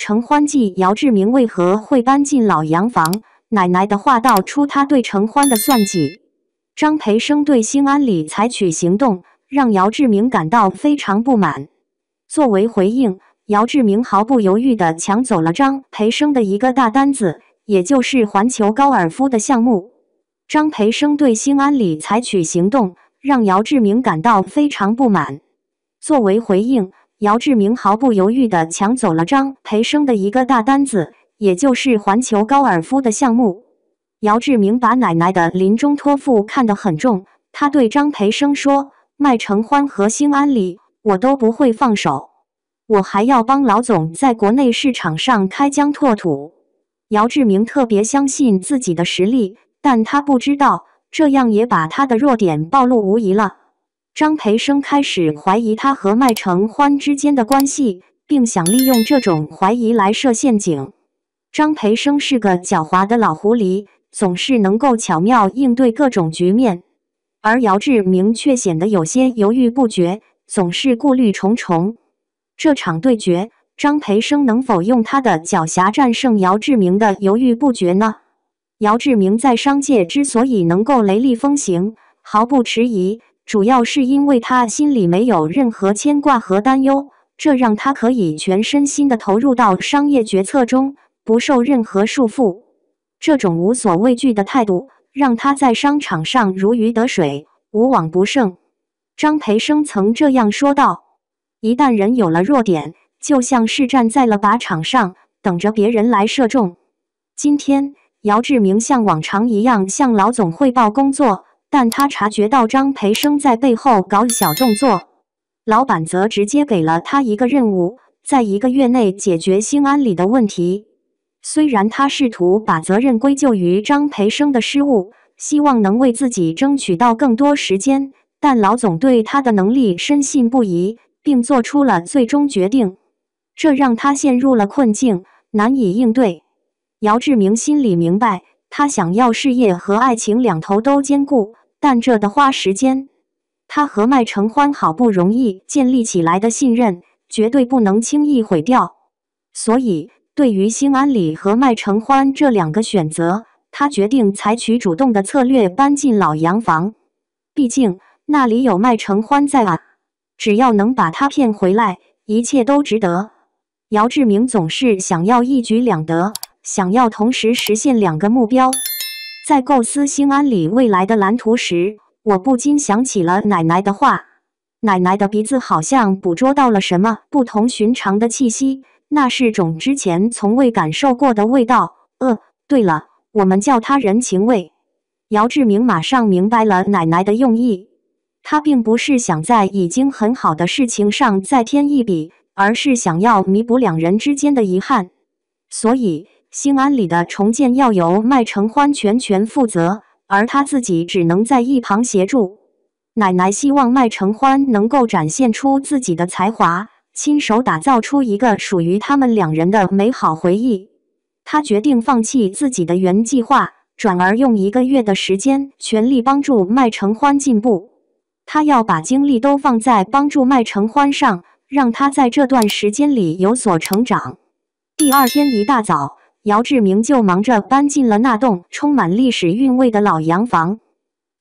承欢记姚志明为何会搬进老洋房？奶奶的话道出他对承欢的算计。张培生对兴安里采取行动，让姚志明感到非常不满。作为回应，姚志明毫不犹豫地抢走了张培生的一个大单子，也就是环球高尔夫的项目。张培生对兴安里采取行动，让姚志明感到非常不满。作为回应，姚志明毫不犹豫地抢走了张培生的一个大单子，也就是环球高尔夫的项目。姚志明把奶奶的临终托付看得很重，他对张培生说：“麦承欢和兴安里，我都不会放手，我还要帮老总在国内市场上开疆拓土。”姚志明特别相信自己的实力，但他不知道，这样也把他的弱点暴露无遗了。张培生开始怀疑他和麦承欢之间的关系，并想利用这种怀疑来设陷阱。张培生是个狡猾的老狐狸，总是能够巧妙应对各种局面，而姚志明却显得有些犹豫不决，总是顾虑重重。这场对决，张培生能否用他的狡黠战胜姚志明的犹豫不决呢？姚志明在商界之所以能够雷厉风行，毫不迟疑，主要是因为他心里没有任何牵挂和担忧，这让他可以全身心地投入到商业决策中，不受任何束缚。这种无所畏惧的态度，让他在商场上如鱼得水，无往不胜。张培生曾这样说道：“一旦人有了弱点，就像是站在了靶场上，等着别人来射中。”今天，姚志明像往常一样向老总汇报工作，但他察觉到张培生在背后搞小动作。老板则直接给了他一个任务，在1个月内解决兴安里的问题。虽然他试图把责任归咎于张培生的失误，希望能为自己争取到更多时间，但老总对他的能力深信不疑，并做出了最终决定，这让他陷入了困境，难以应对。姚志明心里明白，他想要事业和爱情两头都兼顾，但这得花时间。他和麦承欢好不容易建立起来的信任，绝对不能轻易毁掉。所以，对于兴安里和麦承欢这2个选择，他决定采取主动的策略，搬进老洋房。毕竟那里有麦承欢在啊，只要能把他骗回来，一切都值得。姚志明总是想要一举两得，想要同时实现2个目标。在构思兴安里未来的蓝图时，我不禁想起了奶奶的话。奶奶的鼻子好像捕捉到了什么不同寻常的气息，那是种之前从未感受过的味道。对了，我们叫它人情味。姚志明马上明白了奶奶的用意，他并不是想在已经很好的事情上再添一笔，而是想要弥补2人之间的遗憾。所以，兴安里的重建要由麦承欢全权负责，而他自己只能在一旁协助。奶奶希望麦承欢能够展现出自己的才华，亲手打造出一个属于他们2人的美好回忆。他决定放弃自己的原计划，转而用1个月的时间全力帮助麦承欢进步。他要把精力都放在帮助麦承欢上，让他在这段时间里有所成长。第2天一大早，姚志明就忙着搬进了那栋充满历史韵味的老洋房。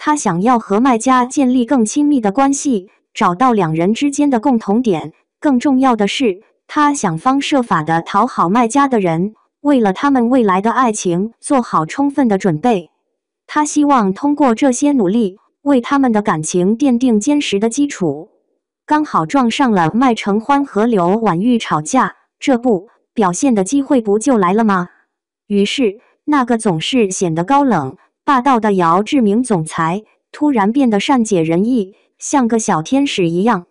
他想要和麦家建立更亲密的关系，找到2人之间的共同点。更重要的是，他想方设法地讨好麦家的人，为了他们未来的爱情做好充分的准备。他希望通过这些努力，为他们的感情奠定坚实的基础。刚好撞上了麦承欢和刘婉玉吵架，这不，表现的机会不就来了吗？于是，那个总是显得高冷霸道的姚志明总裁，突然变得善解人意，像个小天使一样。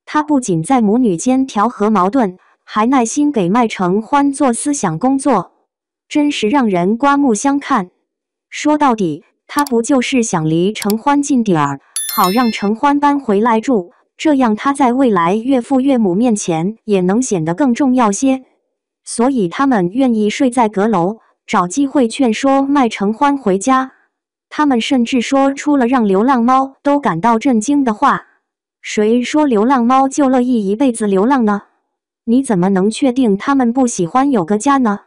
他不仅在母女间调和矛盾，还耐心给麦承欢做思想工作，真是让人刮目相看。说到底，他不就是想离承欢近点儿，好让承欢搬回来住，这样他在未来岳父岳母面前也能显得更重要些。所以他们愿意睡在阁楼，找机会劝说麦承欢回家。他们甚至说出了让流浪猫都感到震惊的话：谁说流浪猫就乐意一辈子流浪呢？你怎么能确定他们不喜欢有个家呢？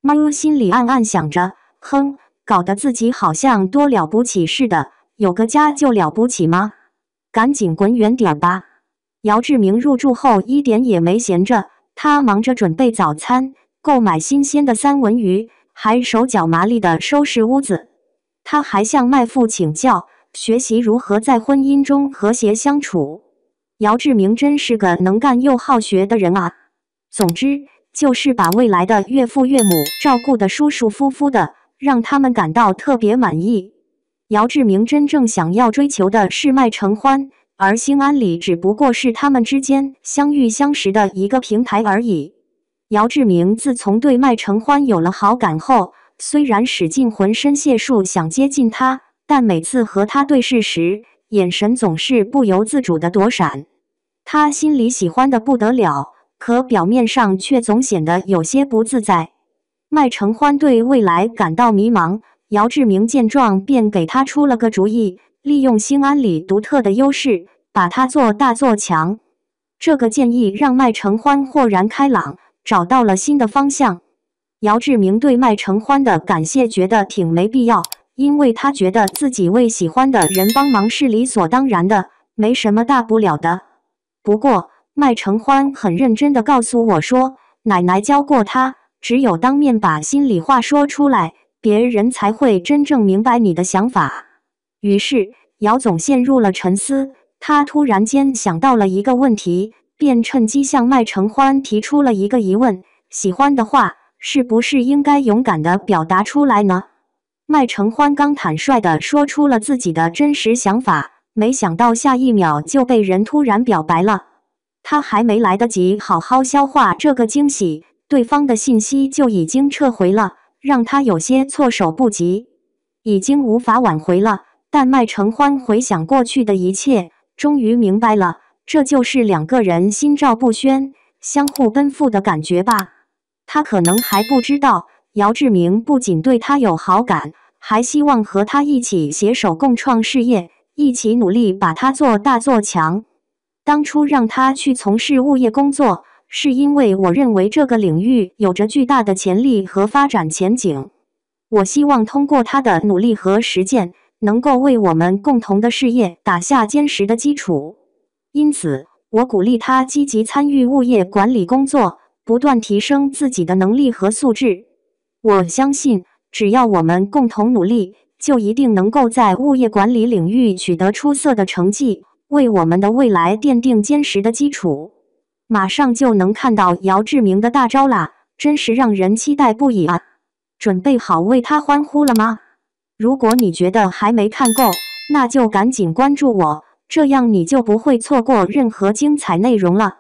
猫心里暗暗想着，哼，搞得自己好像多了不起似的，有个家就了不起吗？赶紧滚远点吧！姚志明入住后一点也没闲着，他忙着准备早餐，购买新鲜的三文鱼，还手脚麻利地收拾屋子。他还向麦父请教，学习如何在婚姻中和谐相处。姚志明真是个能干又好学的人啊！总之，就是把未来的岳父岳母照顾得舒舒服服的，让他们感到特别满意。姚志明真正想要追求的是麦承欢，而兴安里只不过是他们之间相遇相识的一个平台而已。姚志明自从对麦承欢有了好感后，虽然使尽浑身解数想接近他，但每次和他对视时，眼神总是不由自主地躲闪。他心里喜欢的不得了，可表面上却总显得有些不自在。麦承欢对未来感到迷茫，姚志明见状便给他出了个主意，利用兴安里独特的优势，把他做大做强。这个建议让麦承欢豁然开朗，找到了新的方向。姚志明对麦承欢的感谢觉得挺没必要，因为他觉得自己为喜欢的人帮忙是理所当然的，没什么大不了的。不过，麦承欢很认真地告诉我说，奶奶教过他，只有当面把心里话说出来，别人才会真正明白你的想法。于是，姚总陷入了沉思，他突然间想到了一个问题，便趁机向麦承欢提出了一个疑问：喜欢的话，是不是应该勇敢地表达出来呢？麦承欢刚坦率地说出了自己的真实想法，没想到下一秒就被人突然表白了。他还没来得及好好消化这个惊喜，对方的信息就已经撤回了，让他有些措手不及，已经无法挽回了。但麦承欢回想过去的一切，终于明白了，这就是两个人心照不宣、相互奔赴的感觉吧。他可能还不知道，姚志明不仅对他有好感，还希望和他一起携手共创事业，一起努力把他做大做强。当初让他去从事物业工作，是因为我认为这个领域有着巨大的潜力和发展前景。我希望通过他的努力和实践，能够为我们共同的事业打下坚实的基础。因此，我鼓励他积极参与物业管理工作，不断提升自己的能力和素质。我相信，只要我们共同努力，就一定能够在物业管理领域取得出色的成绩，为我们的未来奠定坚实的基础。马上就能看到姚志明的大招啦，真是让人期待不已啊！准备好为他欢呼了吗？如果你觉得还没看够，那就赶紧关注我，这样你就不会错过任何精彩内容了。